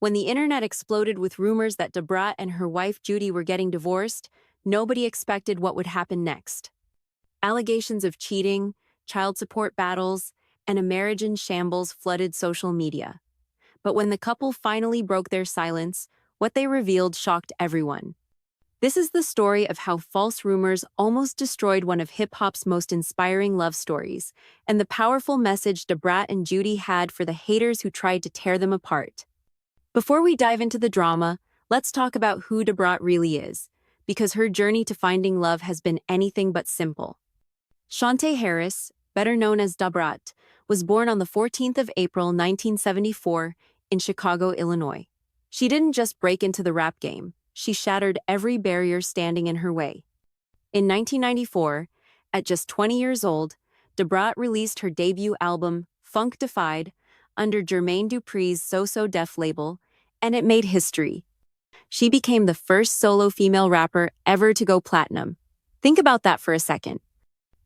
When the internet exploded with rumors that Dupart and her wife Judy were getting divorced, nobody expected what would happen next. Allegations of cheating, child support battles, and a marriage in shambles flooded social media. But when the couple finally broke their silence, what they revealed shocked everyone. This is the story of how false rumors almost destroyed one of hip-hop's most inspiring love stories, and the powerful message Brat and Judy had for the haters who tried to tear them apart. Before we dive into the drama, let's talk about who Brat really is, because her journey to finding love has been anything but simple. Shantae Harris, better known as Brat, was born on the 14th of April 1974 in Chicago, Illinois. She didn't just break into the rap game, she shattered every barrier standing in her way. In 1994, at just 20 years old, Brat released her debut album, Funk Defied, under Jermaine Dupri's So Def label, and it made history. She became the first solo female rapper ever to go platinum. Think about that for a second.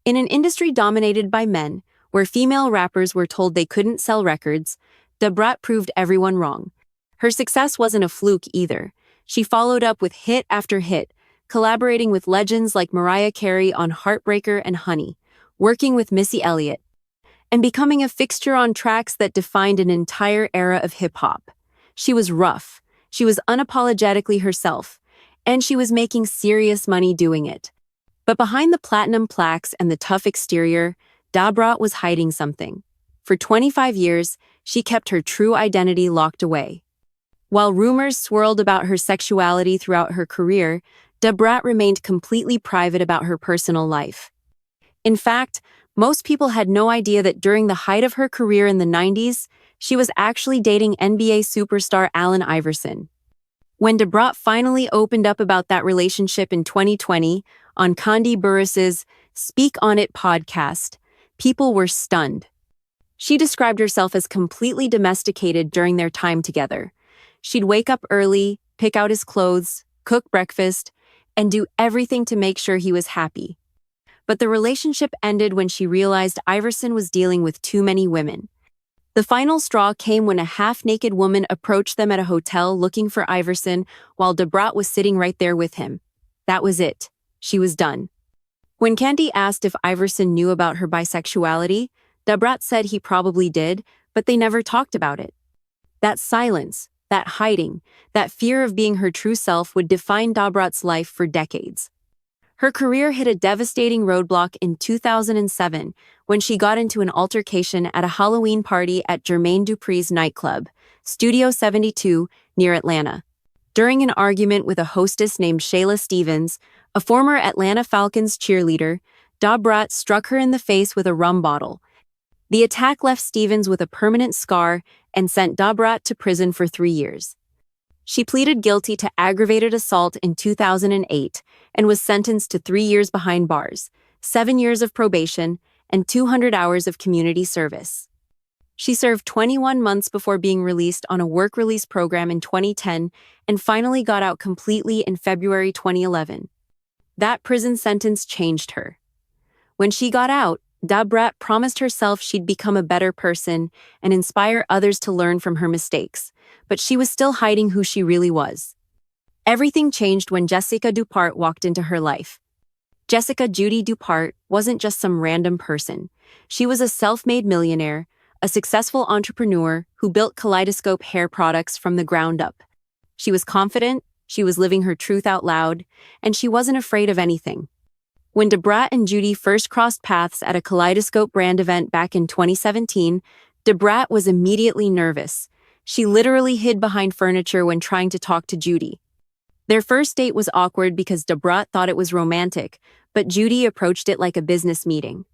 In an industry dominated by men, where female rappers were told they couldn't sell records, Brat proved everyone wrong. Her success wasn't a fluke either. She followed up with hit after hit, collaborating with legends like Mariah Carey on Heartbreaker and Honey, working with Missy Elliott, and becoming a fixture on tracks that defined an entire era of hip-hop. She was rough, she was unapologetically herself, and she was making serious money doing it. But behind the platinum plaques and the tough exterior, Brat was hiding something. For 25 years, she kept her true identity locked away. While rumors swirled about her sexuality throughout her career, Brat remained completely private about her personal life. In fact, most people had no idea that during the height of her career in the 90s, she was actually dating NBA superstar Allen Iverson. When Brat finally opened up about that relationship in 2020 on Kandi Burruss's Speak On It podcast, people were stunned. She described herself as completely domesticated during their time together. She'd wake up early, pick out his clothes, cook breakfast, and do everything to make sure he was happy. But the relationship ended when she realized Iverson was dealing with too many women. The final straw came when a half-naked woman approached them at a hotel looking for Iverson while Brat was sitting right there with him. That was it. She was done. When Kandi asked if Iverson knew about her bisexuality, Brat said he probably did, but they never talked about it. That silence, that hiding, that fear of being her true self would define Brat's life for decades. Her career hit a devastating roadblock in 2007 when she got into an altercation at a Halloween party at Jermaine Dupri's nightclub, Studio 72, near Atlanta. During an argument with a hostess named Shayla Stevens, a former Atlanta Falcons cheerleader, Brat struck her in the face with a rum bottle. The attack left Stevens with a permanent scar and sent Brat to prison for 3 years. She pleaded guilty to aggravated assault in 2008 and was sentenced to 3 years behind bars, 7 years of probation, and 200 hours of community service. She served 21 months before being released on a work release program in 2010 and finally got out completely in February 2011. That prison sentence changed her. When she got out, Brat promised herself she'd become a better person and inspire others to learn from her mistakes, but she was still hiding who she really was. Everything changed when Jesseca Dupart walked into her life. Jesseca Judy Dupart wasn't just some random person. She was a self-made millionaire, a successful entrepreneur who built Kaleidoscope hair products from the ground up. She was confident, she was living her truth out loud, and she wasn't afraid of anything. When Brat and Judy first crossed paths at a Kaleidoscope brand event back in 2017, Brat was immediately nervous. She literally hid behind furniture when trying to talk to Judy. Their first date was awkward because Brat thought it was romantic, but Judy approached it like a business meeting.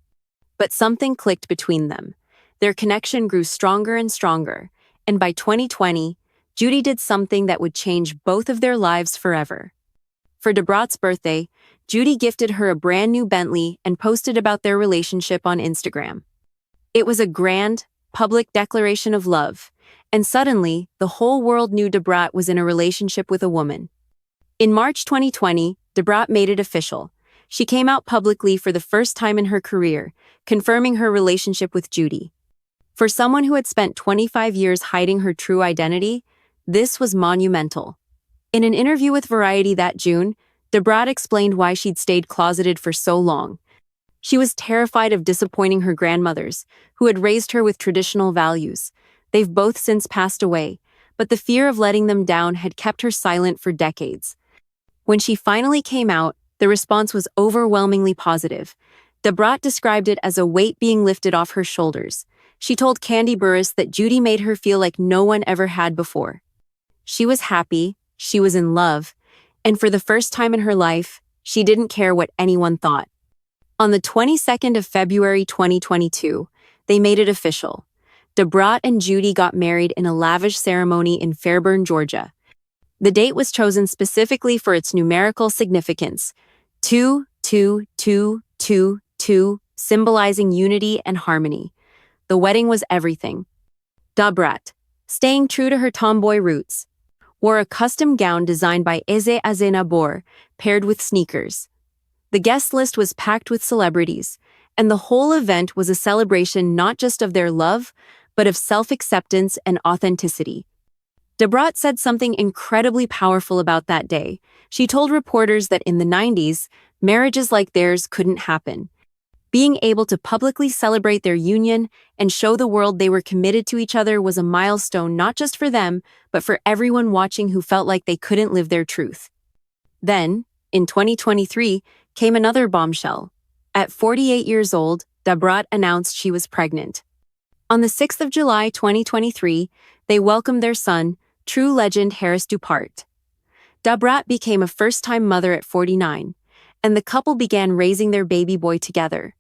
But something clicked between them. Their connection grew stronger and stronger, and by 2020, Judy did something that would change both of their lives forever. For Brat's birthday, Judy gifted her a brand new Bentley and posted about their relationship on Instagram. It was a grand, public declaration of love, and suddenly, the whole world knew Brat was in a relationship with a woman. In March 2020, Brat made it official. She came out publicly for the first time in her career, confirming her relationship with Judy. For someone who had spent 25 years hiding her true identity, This was monumental. In an interview with Variety that June, Dupart explained why she'd stayed closeted for so long. She was terrified of disappointing her grandmothers, who had raised her with traditional values. They've both since passed away, but the fear of letting them down had kept her silent for decades. When she finally came out, the response was overwhelmingly positive. Dupart described it as a weight being lifted off her shoulders. She told Candy Burris that Judy made her feel like no one ever had before. She was happy, she was in love, and for the first time in her life, she didn't care what anyone thought. On the 22nd of February 2022, they made it official. Dupart and Judy got married in a lavish ceremony in Fairburn, Georgia. The date was chosen specifically for its numerical significance, 2-2-2-2-2, symbolizing unity and harmony. The wedding was everything. Brat, staying true to her tomboy roots, wore a custom gown designed by Jesseca Dupart, paired with sneakers. The guest list was packed with celebrities, and the whole event was a celebration not just of their love, but of self-acceptance and authenticity. Dupart said something incredibly powerful about that day. She told reporters that in the 90s, marriages like theirs couldn't happen. Being able to publicly celebrate their union and show the world they were committed to each other was a milestone not just for them, but for everyone watching who felt like they couldn't live their truth. Then, in 2023, came another bombshell. At 48 years old, Dupart announced she was pregnant. On the 6th of July 2023, they welcomed their son, true legend Jesseca Dupart. Dupart became a first-time mother at 49, and the couple began raising their baby boy together.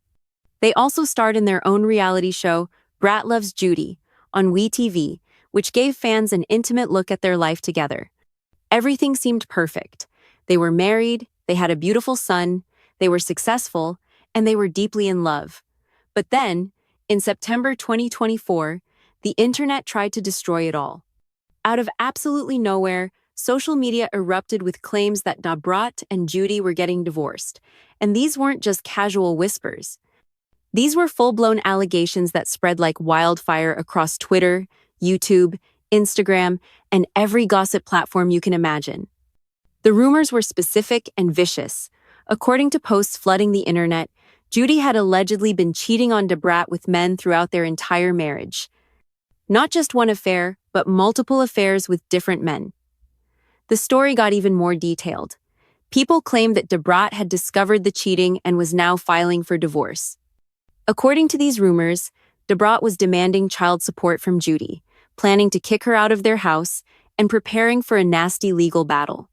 They also starred in their own reality show, Brat Loves Judy, on WeTV, which gave fans an intimate look at their life together. Everything seemed perfect. They were married, they had a beautiful son, they were successful, and they were deeply in love. But then, in September 2024, the internet tried to destroy it all. Out of absolutely nowhere, social media erupted with claims that Dupart and Judy were getting divorced, and these weren't just casual whispers. These were full-blown allegations that spread like wildfire across Twitter, YouTube, Instagram, and every gossip platform you can imagine. The rumors were specific and vicious. According to posts flooding the internet, Judy had allegedly been cheating on Dupart with men throughout their entire marriage. Not just one affair, but multiple affairs with different men. The story got even more detailed. People claimed that Dupart had discovered the cheating and was now filing for divorce. According to these rumors, Dupart was demanding child support from Judy, planning to kick her out of their house, and preparing for a nasty legal battle.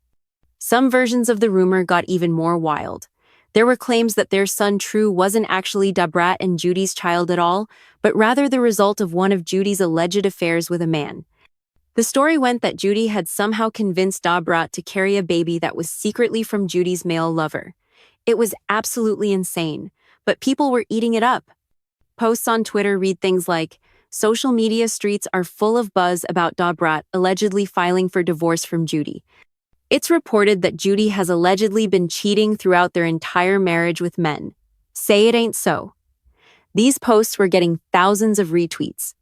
Some versions of the rumor got even more wild. There were claims that their son True wasn't actually Dupart and Judy's child at all, but rather the result of one of Judy's alleged affairs with a man. The story went that Judy had somehow convinced Dupart to carry a baby that was secretly from Judy's male lover. It was absolutely insane, but people were eating it up. Posts on Twitter read things like, "Social media streets are full of buzz about Dupart allegedly filing for divorce from Judy." It's reported that Judy has allegedly been cheating throughout their entire marriage with men. Say it ain't so. These posts were getting thousands of retweets.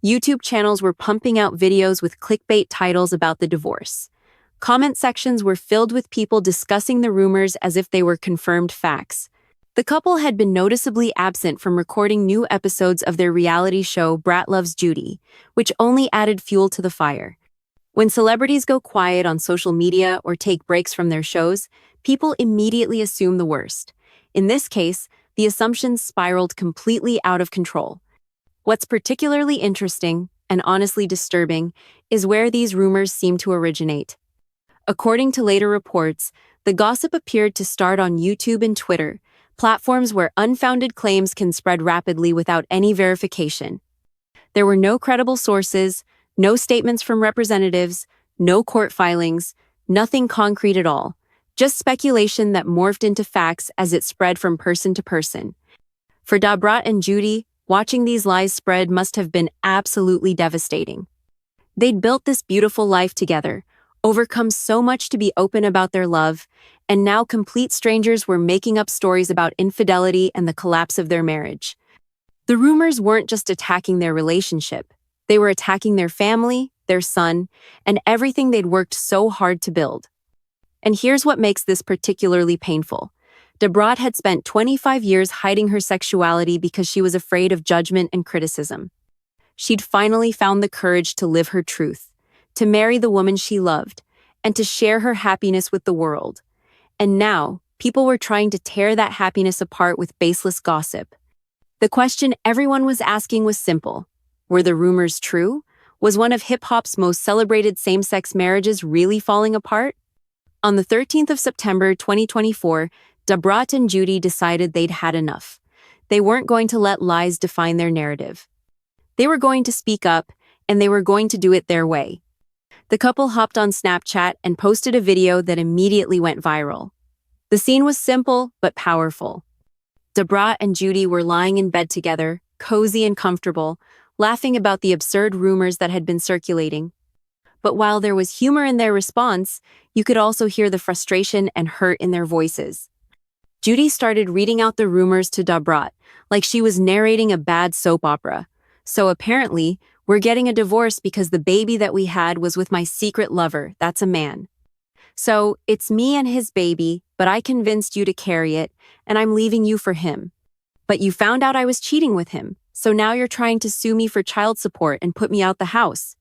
YouTube channels were pumping out videos with clickbait titles about the divorce. Comment sections were filled with people discussing the rumors as if they were confirmed facts. The couple had been noticeably absent from recording new episodes of their reality show Brat Loves Judy, which only added fuel to the fire. When celebrities go quiet on social media or take breaks from their shows, people immediately assume the worst. In this case, the assumptions spiraled completely out of control. What's particularly interesting, and honestly disturbing, is where these rumors seem to originate. According to later reports, the gossip appeared to start on YouTube and Twitter, platforms where unfounded claims can spread rapidly without any verification. There were no credible sources, no statements from representatives, no court filings, nothing concrete at all, just speculation that morphed into facts as it spread from person to person. For Dupart and Judy, watching these lies spread must have been absolutely devastating. They'd built this beautiful life together, overcome so much to be open about their love, and now complete strangers were making up stories about infidelity and the collapse of their marriage. The rumors weren't just attacking their relationship. They were attacking their family, their son, and everything they'd worked so hard to build. And here's what makes this particularly painful. Dupart had spent 25 years hiding her sexuality because she was afraid of judgment and criticism. She'd finally found the courage to live her truth, to marry the woman she loved, and to share her happiness with the world. And now, people were trying to tear that happiness apart with baseless gossip. The question everyone was asking was simple. Were the rumors true? Was one of hip-hop's most celebrated same-sex marriages really falling apart? On the 13th of September 2024, Brat and Judy decided they'd had enough. They weren't going to let lies define their narrative. They were going to speak up, and they were going to do it their way. The couple hopped on Snapchat and posted a video that immediately went viral. The scene was simple but powerful. Brat and Judy were lying in bed together, cozy and comfortable, laughing about the absurd rumors that had been circulating. But while there was humor in their response, you could also hear the frustration and hurt in their voices. Judy started reading out the rumors to Brat, like she was narrating a bad soap opera. So apparently, we're getting a divorce because the baby that we had was with my secret lover, that's a man. So, it's me and his baby, but I convinced you to carry it, and I'm leaving you for him. But you found out I was cheating with him, so now you're trying to sue me for child support and put me out the house.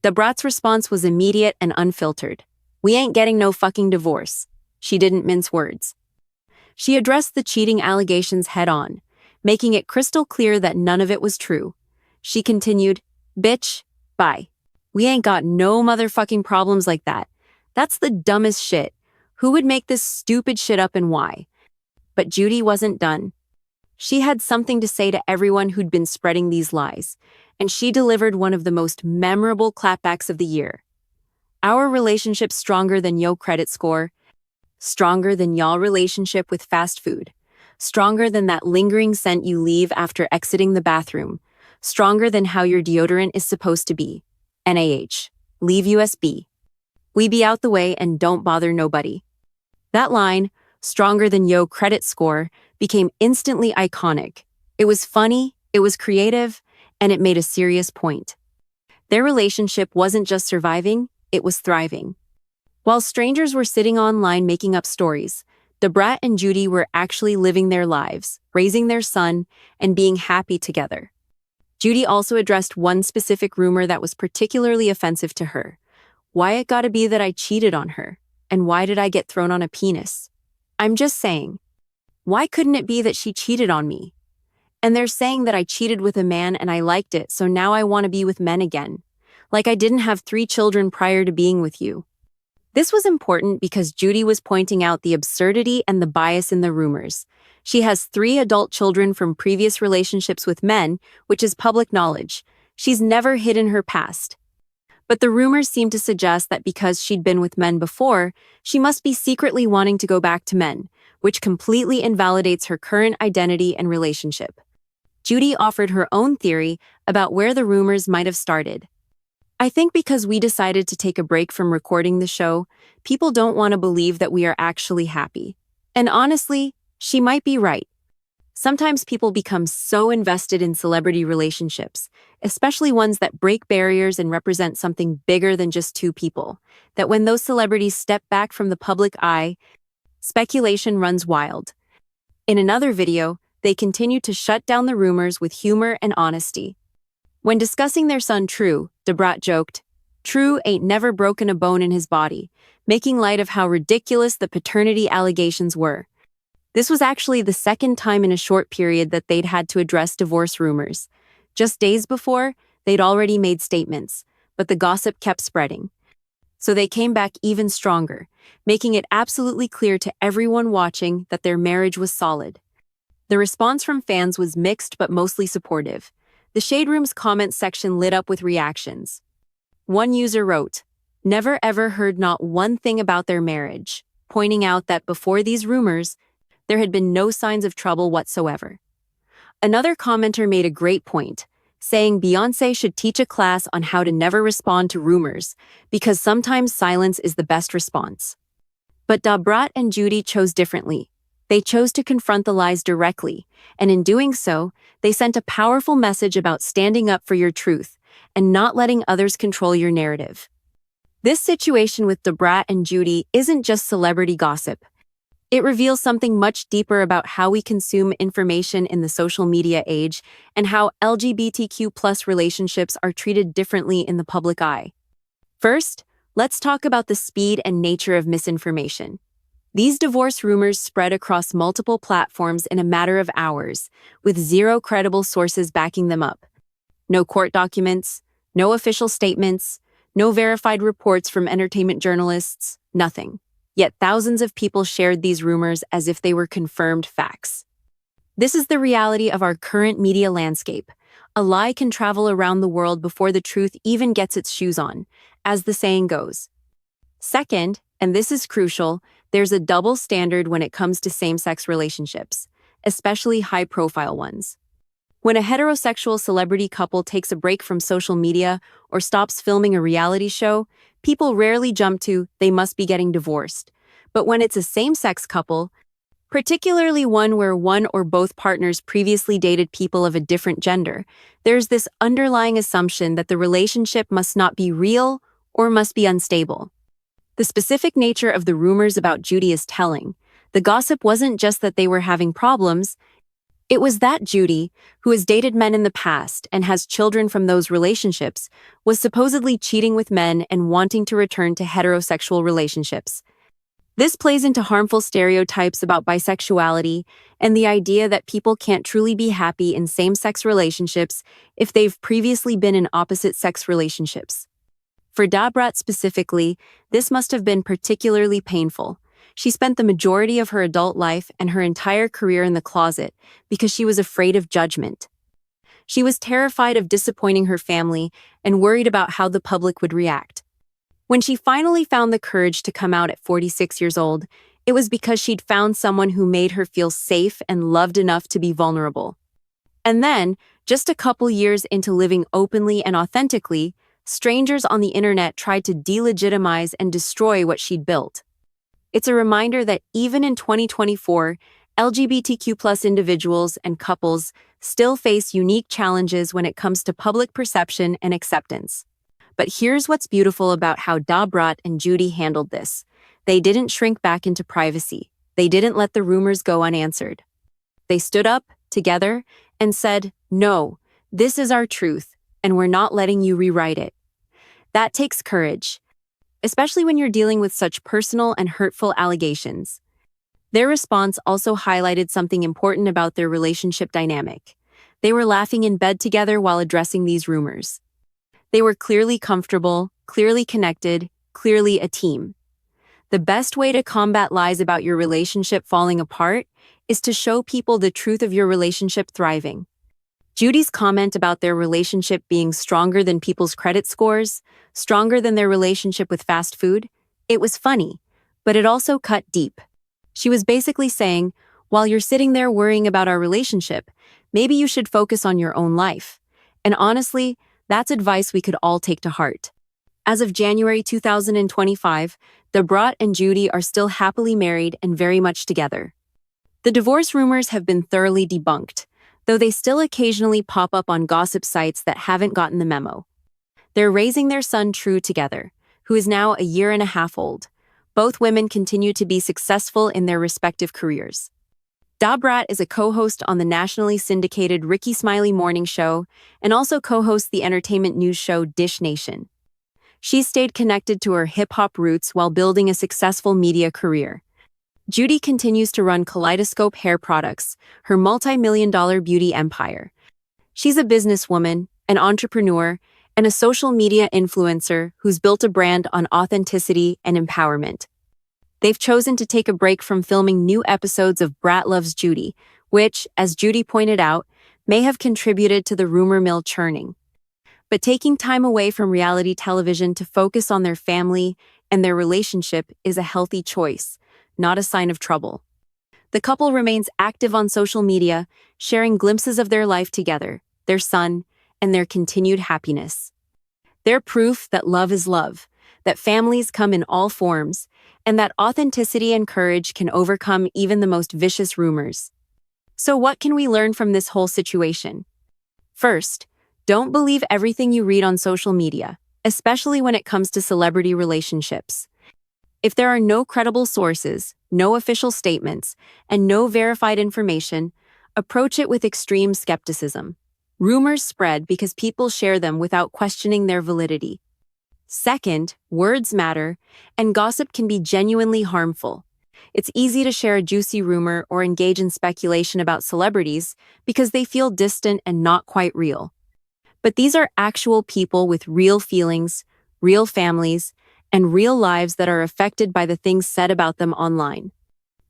Brat's response was immediate and unfiltered. We ain't getting no fucking divorce. She didn't mince words. She addressed the cheating allegations head-on, making it crystal clear that none of it was true. She continued, "Bitch, bye. We ain't got no motherfucking problems like that. That's the dumbest shit. Who would make this stupid shit up and why?" But Judy wasn't done. She had something to say to everyone who'd been spreading these lies, and she delivered one of the most memorable clapbacks of the year. Our relationship's stronger than yo credit score, stronger than y'all relationship with fast food, stronger than that lingering scent you leave after exiting the bathroom, stronger than how your deodorant is supposed to be. NaH. Leave USB. We be out the way and don't bother nobody. That line, stronger than yo credit score, became instantly iconic. It was funny, it was creative, and it made a serious point. Their relationship wasn't just surviving, it was thriving. While strangers were sitting online making up stories, Brat and Judy were actually living their lives, raising their son, and being happy together. Judy also addressed one specific rumor that was particularly offensive to her. Why it gotta be that I cheated on her? And why did I get thrown on a penis? I'm just saying. Why couldn't it be that she cheated on me? And they're saying that I cheated with a man and I liked it, so now I want to be with men again. Like I didn't have 3 children prior to being with you. This was important because Judy was pointing out the absurdity and the bias in the rumors. She has 3 adult children from previous relationships with men, which is public knowledge. She's never hidden her past. But the rumors seem to suggest that because she'd been with men before, she must be secretly wanting to go back to men, which completely invalidates her current identity and relationship. Judy offered her own theory about where the rumors might have started. I think because we decided to take a break from recording the show, people don't want to believe that we are actually happy. And honestly, she might be right. Sometimes people become so invested in celebrity relationships, especially ones that break barriers and represent something bigger than just 2 people, that when those celebrities step back from the public eye, speculation runs wild. In another video, they continued to shut down the rumors with humor and honesty. When discussing their son True, Brat joked, "True ain't never broken a bone in his body," making light of how ridiculous the paternity allegations were. This was actually the second time in a short period that they'd had to address divorce rumors. Just days before, they'd already made statements, but the gossip kept spreading. So they came back even stronger, making it absolutely clear to everyone watching that their marriage was solid. The response from fans was mixed but mostly supportive. The Shade Room's comment section lit up with reactions. One user wrote, "Never ever heard not one thing about their marriage," pointing out that before these rumors, there had been no signs of trouble whatsoever. Another commenter made a great point, saying Beyoncé should teach a class on how to never respond to rumors, because sometimes silence is the best response. But Brat and Judy chose differently. They chose to confront the lies directly, and in doing so, they sent a powerful message about standing up for your truth, and not letting others control your narrative. This situation with Brat and Judy isn't just celebrity gossip. It reveals something much deeper about how we consume information in the social media age and how LGBTQ plus relationships are treated differently in the public eye. First, let's talk about the speed and nature of misinformation. These divorce rumors spread across multiple platforms in a matter of hours, with zero credible sources backing them up. No court documents, no official statements, no verified reports from entertainment journalists, nothing. Yet thousands of people shared these rumors as if they were confirmed facts. This is the reality of our current media landscape. A lie can travel around the world before the truth even gets its shoes on, as the saying goes. Second, and this is crucial, there's a double standard when it comes to same-sex relationships, especially high-profile ones. When a heterosexual celebrity couple takes a break from social media or stops filming a reality show, people rarely jump to, they must be getting divorced. But when it's a same-sex couple, particularly one where one or both partners previously dated people of a different gender, there's this underlying assumption that the relationship must not be real or must be unstable. The specific nature of the rumors about Judy is telling. The gossip wasn't just that they were having problems. It was that Judy, who has dated men in the past and has children from those relationships, was supposedly cheating with men and wanting to return to heterosexual relationships. This plays into harmful stereotypes about bisexuality and the idea that people can't truly be happy in same-sex relationships if they've previously been in opposite-sex relationships. For Brat specifically, this must have been particularly painful. She spent the majority of her adult life and her entire career in the closet because she was afraid of judgment. She was terrified of disappointing her family and worried about how the public would react. When she finally found the courage to come out at 46 years old, it was because she'd found someone who made her feel safe and loved enough to be vulnerable. And then, just a couple years into living openly and authentically, strangers on the internet tried to delegitimize and destroy what she'd built. It's a reminder that even in 2024, LGBTQ+ individuals and couples still face unique challenges when it comes to public perception and acceptance. But here's what's beautiful about how Brat and Judy handled this. They didn't shrink back into privacy. They didn't let the rumors go unanswered. They stood up, together, and said, "No, this is our truth, and we're not letting you rewrite it." That takes courage, especially when you're dealing with such personal and hurtful allegations. Their response also highlighted something important about their relationship dynamic. They were laughing in bed together while addressing these rumors. They were clearly comfortable, clearly connected, clearly a team. The best way to combat lies about your relationship falling apart is to show people the truth of your relationship thriving. Judy's comment about their relationship being stronger than people's credit scores, stronger than their relationship with fast food, it was funny, but it also cut deep. She was basically saying, while you're sitting there worrying about our relationship, maybe you should focus on your own life. And honestly, that's advice we could all take to heart. As of January 2025, Brat and Judy are still happily married and very much together. The divorce rumors have been thoroughly debunked, though they still occasionally pop up on gossip sites that haven't gotten the memo. They're raising their son True together, who is now a year and a half old. Both women continue to be successful in their respective careers. Brat is a co-host on the nationally syndicated Ricky Smiley Morning Show and also co-hosts the entertainment news show Dish Nation. She's stayed connected to her hip-hop roots while building a successful media career. Judy continues to run Kaleidoscope Hair Products, her multi-million-dollar beauty empire. She's a businesswoman, an entrepreneur, and a social media influencer who's built a brand on authenticity and empowerment. They've chosen to take a break from filming new episodes of Brat Loves Judy, which, as Judy pointed out, may have contributed to the rumor mill churning. But taking time away from reality television to focus on their family and their relationship is a healthy choice, not a sign of trouble. The couple remains active on social media, sharing glimpses of their life together, their son, and their continued happiness. They're proof that love is love, that families come in all forms, and that authenticity and courage can overcome even the most vicious rumors. So what can we learn from this whole situation? First, Don't believe everything you read on social media, especially when it comes to celebrity relationships. If there are no credible sources, no official statements, and no verified information, approach it with extreme skepticism. Rumors spread because people share them without questioning their validity. Second, words matter, and gossip can be genuinely harmful. It's easy to share a juicy rumor or engage in speculation about celebrities because they feel distant and not quite real. But these are actual people with real feelings, real families, and real lives that are affected by the things said about them online.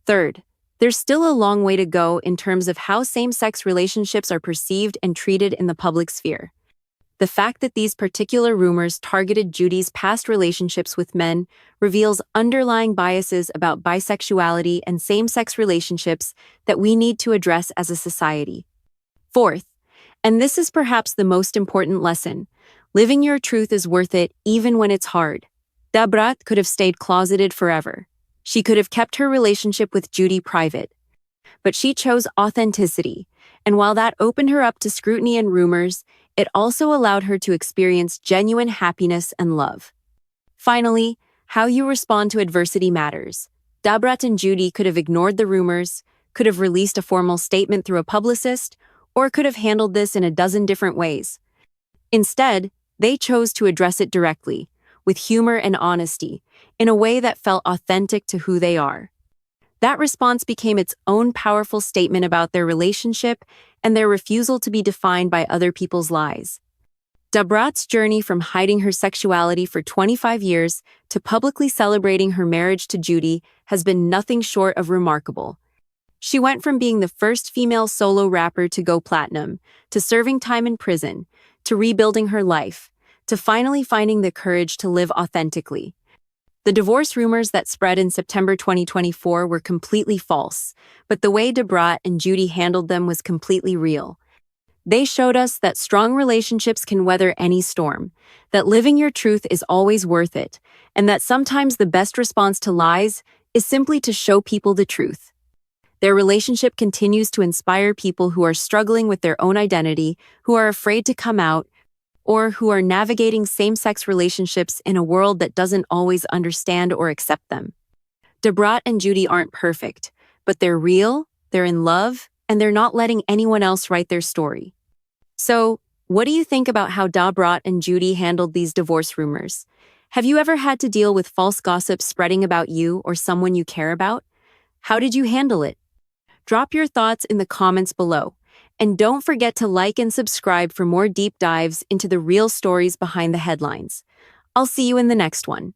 Third, there's still a long way to go in terms of how same-sex relationships are perceived and treated in the public sphere. The fact that these particular rumors targeted Judy's past relationships with men reveals underlying biases about bisexuality and same-sex relationships that we need to address as a society. Fourth, and this is perhaps the most important lesson, living your truth is worth it even when it's hard. Brat could have stayed closeted forever. She could have kept her relationship with Judy private. But she chose authenticity, and while that opened her up to scrutiny and rumors, it also allowed her to experience genuine happiness and love. Finally, how you respond to adversity matters. Brat and Judy could have ignored the rumors, could have released a formal statement through a publicist, or could have handled this in a dozen different ways. Instead, they chose to address it directly, with humor and honesty, in a way that felt authentic to who they are. That response became its own powerful statement about their relationship and their refusal to be defined by other people's lies. Brat's journey from hiding her sexuality for 25 years to publicly celebrating her marriage to Judy has been nothing short of remarkable. She went from being the first female solo rapper to go platinum, to serving time in prison, to rebuilding her life, to finally finding the courage to live authentically. The divorce rumors that spread in September 2024 were completely false, but the way Brat and Judy handled them was completely real. They showed us that strong relationships can weather any storm, that living your truth is always worth it, and that sometimes the best response to lies is simply to show people the truth. Their relationship continues to inspire people who are struggling with their own identity, who are afraid to come out, or who are navigating same-sex relationships in a world that doesn't always understand or accept them. Brat and Judy aren't perfect, but they're real, they're in love, and they're not letting anyone else write their story. So, what do you think about how Brat and Judy handled these divorce rumors? Have you ever had to deal with false gossip spreading about you or someone you care about? How did you handle it? Drop your thoughts in the comments below. And don't forget to like and subscribe for more deep dives into the real stories behind the headlines. I'll see you in the next one.